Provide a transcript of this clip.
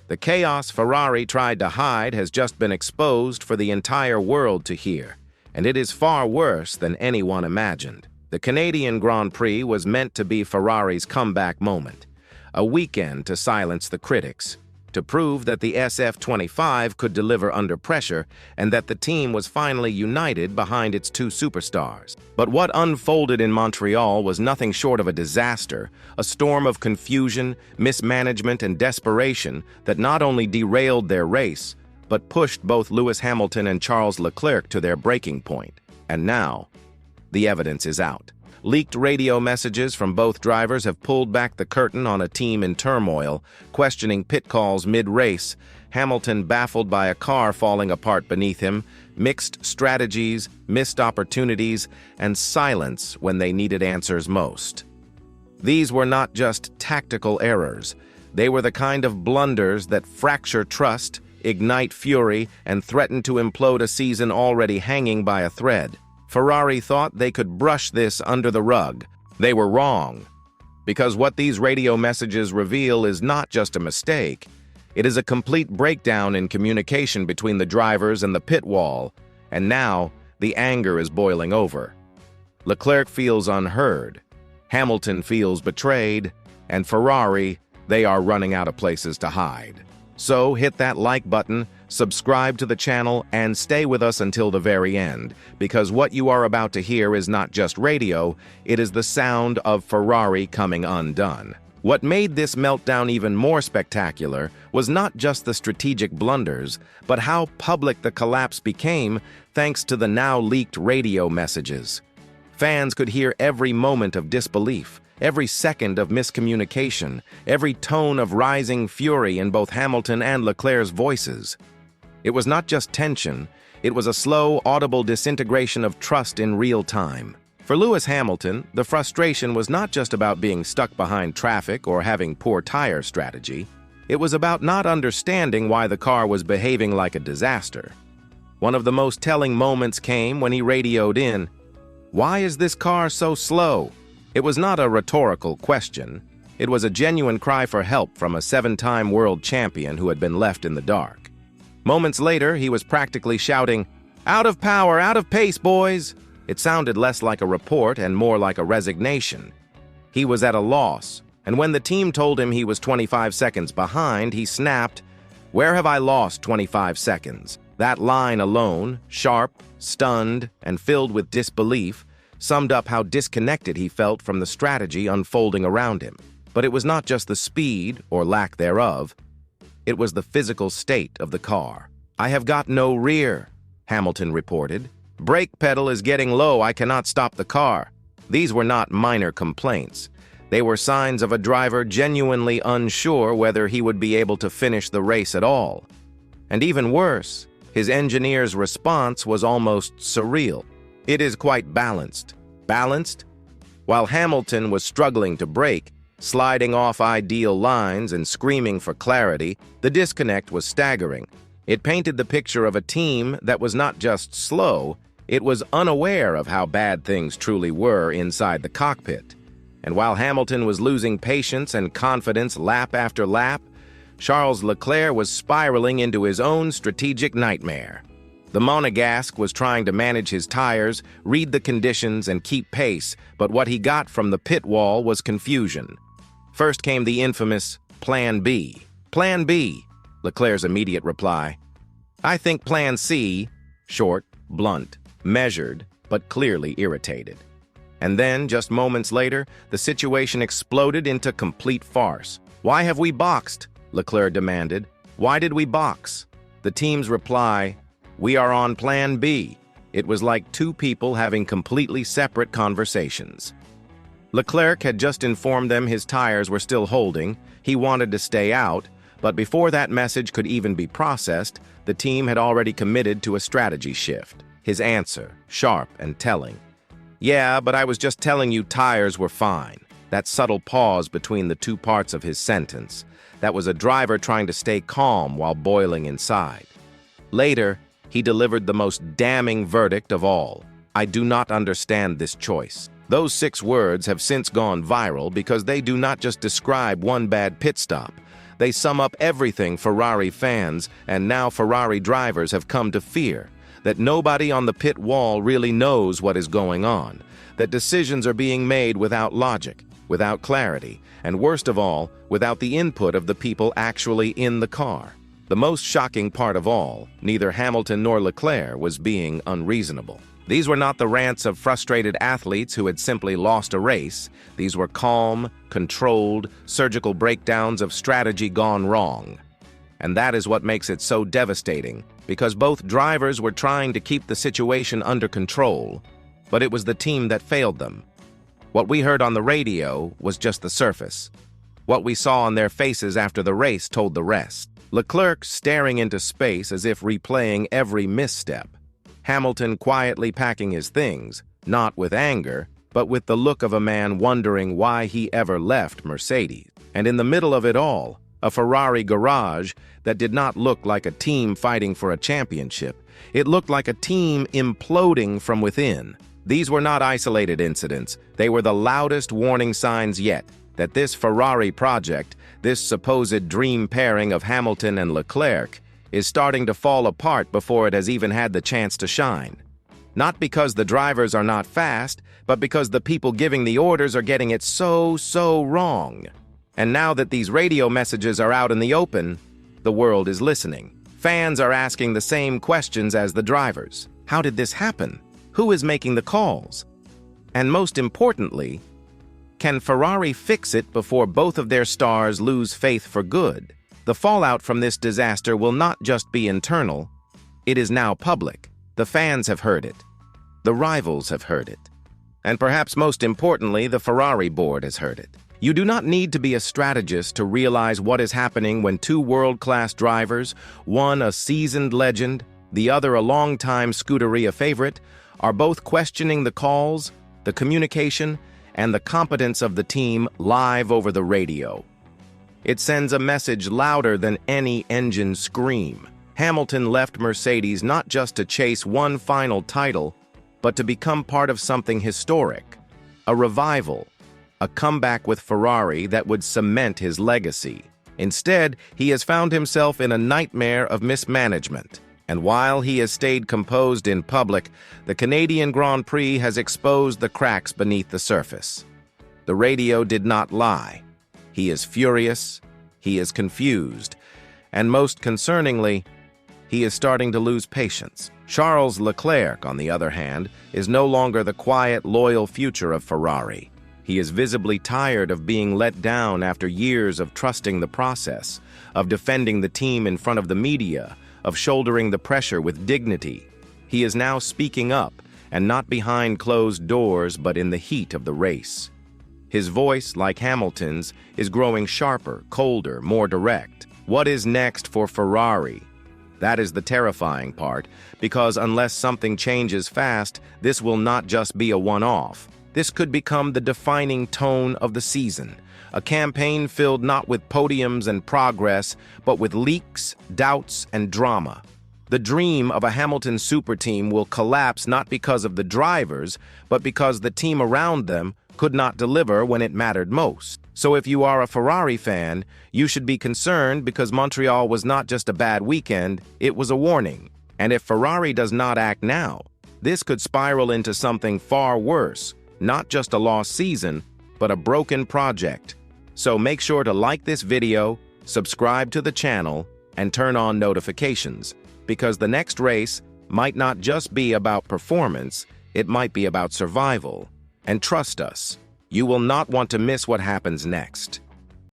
The chaos Ferrari tried to hide has just been exposed for the entire world to hear, and it is far worse than anyone imagined. The Canadian Grand Prix was meant to be Ferrari's comeback moment, a weekend to silence the critics, to prove that the SF25 could deliver under pressure and that the team was finally united behind its two superstars. But what unfolded in Montreal was nothing short of a disaster, a storm of confusion, mismanagement, and desperation that not only derailed their race, but pushed both Lewis Hamilton and Charles Leclerc to their breaking point. And now, the evidence is out. Leaked radio messages from both drivers have pulled back the curtain on a team in turmoil, questioning pit calls mid-race, Hamilton baffled by a car falling apart beneath him, mixed strategies, missed opportunities, and silence when they needed answers most. These were not just tactical errors. They were the kind of blunders that fracture trust, ignite fury, and threaten to implode a season already hanging by a thread. Ferrari thought they could brush this under the rug. They were wrong, because what these radio messages reveal is not just a mistake. It is a complete breakdown in communication between the drivers and the pit wall, and now the anger is boiling over. Leclerc feels unheard, Hamilton feels betrayed, and Ferrari, they are running out of places to hide. So hit that like button, subscribe to the channel, and stay with us until the very end, because what you are about to hear is not just radio, it is the sound of Ferrari coming undone. What made this meltdown even more spectacular was not just the strategic blunders, but how public the collapse became thanks to the now leaked radio messages. Fans could hear every moment of disbelief, every second of miscommunication, every tone of rising fury in both Hamilton and Leclerc's voices. It was not just tension, it was a slow, audible disintegration of trust in real time. For Lewis Hamilton, the frustration was not just about being stuck behind traffic or having poor tire strategy. It was about not understanding why the car was behaving like a disaster. One of the most telling moments came when he radioed in, "Why is this car so slow?" It was not a rhetorical question. It was a genuine cry for help from a seven-time world champion who had been left in the dark. Moments later, he was practically shouting, "Out of power, out of pace, boys!" It sounded less like a report and more like a resignation. He was at a loss, and when the team told him he was 25 seconds behind, he snapped, "Where have I lost 25 seconds?" That line alone, sharp, stunned, and filled with disbelief, summed up how disconnected he felt from the strategy unfolding around him. But it was not just the speed, or lack thereof. It was the physical state of the car. "I have got no rear," Hamilton reported. "Brake pedal is getting low, I cannot stop the car." These were not minor complaints. They were signs of a driver genuinely unsure whether he would be able to finish the race at all. And even worse, his engineer's response was almost surreal. "It is quite balanced." Balanced? While Hamilton was struggling to brake, sliding off ideal lines and screaming for clarity, the disconnect was staggering. It painted the picture of a team that was not just slow, it was unaware of how bad things truly were inside the cockpit. And while Hamilton was losing patience and confidence lap after lap, Charles Leclerc was spiraling into his own strategic nightmare. The Monegasque was trying to manage his tires, read the conditions, and keep pace, but what he got from the pit wall was confusion. First came the infamous Plan B. "Plan B," Leclerc's immediate reply. "I think Plan C," short, blunt, measured, but clearly irritated. And then, just moments later, the situation exploded into complete farce. "Why have we boxed?" Leclerc demanded. "Why did we box?" The team's reply, "We are on Plan B." It was like two people having completely separate conversations. Leclerc had just informed them his tires were still holding, he wanted to stay out, but before that message could even be processed, the team had already committed to a strategy shift. His answer, sharp and telling. "Yeah, but I was just telling you tires were fine." That subtle pause between the two parts of his sentence. That was a driver trying to stay calm while boiling inside. Later, he delivered the most damning verdict of all. "I do not understand this choice." Those 6 words have since gone viral because they do not just describe one bad pit stop. They sum up everything Ferrari fans and now Ferrari drivers have come to fear, that nobody on the pit wall really knows what is going on, that decisions are being made without logic, without clarity, and worst of all, without the input of the people actually in the car. The most shocking part of all, neither Hamilton nor Leclerc was being unreasonable. These were not the rants of frustrated athletes who had simply lost a race. These were calm, controlled, surgical breakdowns of strategy gone wrong. And that is what makes it so devastating, because both drivers were trying to keep the situation under control, but it was the team that failed them. What we heard on the radio was just the surface. What we saw on their faces after the race told the rest. Leclerc staring into space as if replaying every misstep. Hamilton quietly packing his things, not with anger, but with the look of a man wondering why he ever left Mercedes. And in the middle of it all, a Ferrari garage that did not look like a team fighting for a championship. It looked like a team imploding from within. These were not isolated incidents. They were the loudest warning signs yet that this Ferrari project, this supposed dream pairing of Hamilton and Leclerc, is starting to fall apart before it has even had the chance to shine. Not because the drivers are not fast, but because the people giving the orders are getting it so wrong. And now that these radio messages are out in the open, the world is listening. Fans are asking the same questions as the drivers. How did this happen? Who is making the calls? And most importantly, can Ferrari fix it before both of their stars lose faith for good? The fallout from this disaster will not just be internal, it is now public. The fans have heard it. The rivals have heard it. And perhaps most importantly, the Ferrari board has heard it. You do not need to be a strategist to realize what is happening when two world-class drivers, one a seasoned legend, the other a long-time Scuderia favorite, are both questioning the calls, the communication, and the competence of the team live over the radio. It sends a message louder than any engine scream. Hamilton left Mercedes not just to chase one final title, but to become part of something historic, a revival, a comeback with Ferrari that would cement his legacy. Instead, he has found himself in a nightmare of mismanagement. And while he has stayed composed in public, the Canadian Grand Prix has exposed the cracks beneath the surface. The radio did not lie. He is furious, he is confused, and most concerningly, he is starting to lose patience. Charles Leclerc, on the other hand, is no longer the quiet, loyal future of Ferrari. He is visibly tired of being let down after years of trusting the process, of defending the team in front of the media, of shouldering the pressure with dignity. He is now speaking up, and not behind closed doors, but in the heat of the race. His voice, like Hamilton's, is growing sharper, colder, more direct. What is next for Ferrari? That is the terrifying part, because unless something changes fast, this will not just be a one-off. This could become the defining tone of the season, a campaign filled not with podiums and progress, but with leaks, doubts, and drama. The dream of a Hamilton super team will collapse not because of the drivers, but because the team around them could not deliver when it mattered most. So if you are a Ferrari fan, you should be concerned because Montreal was not just a bad weekend, it was a warning. And if Ferrari does not act now, this could spiral into something far worse, not just a lost season, but a broken project. So make sure to like this video, subscribe to the channel, and turn on notifications, because the next race might not just be about performance, it might be about survival. And trust us, you will not want to miss what happens next.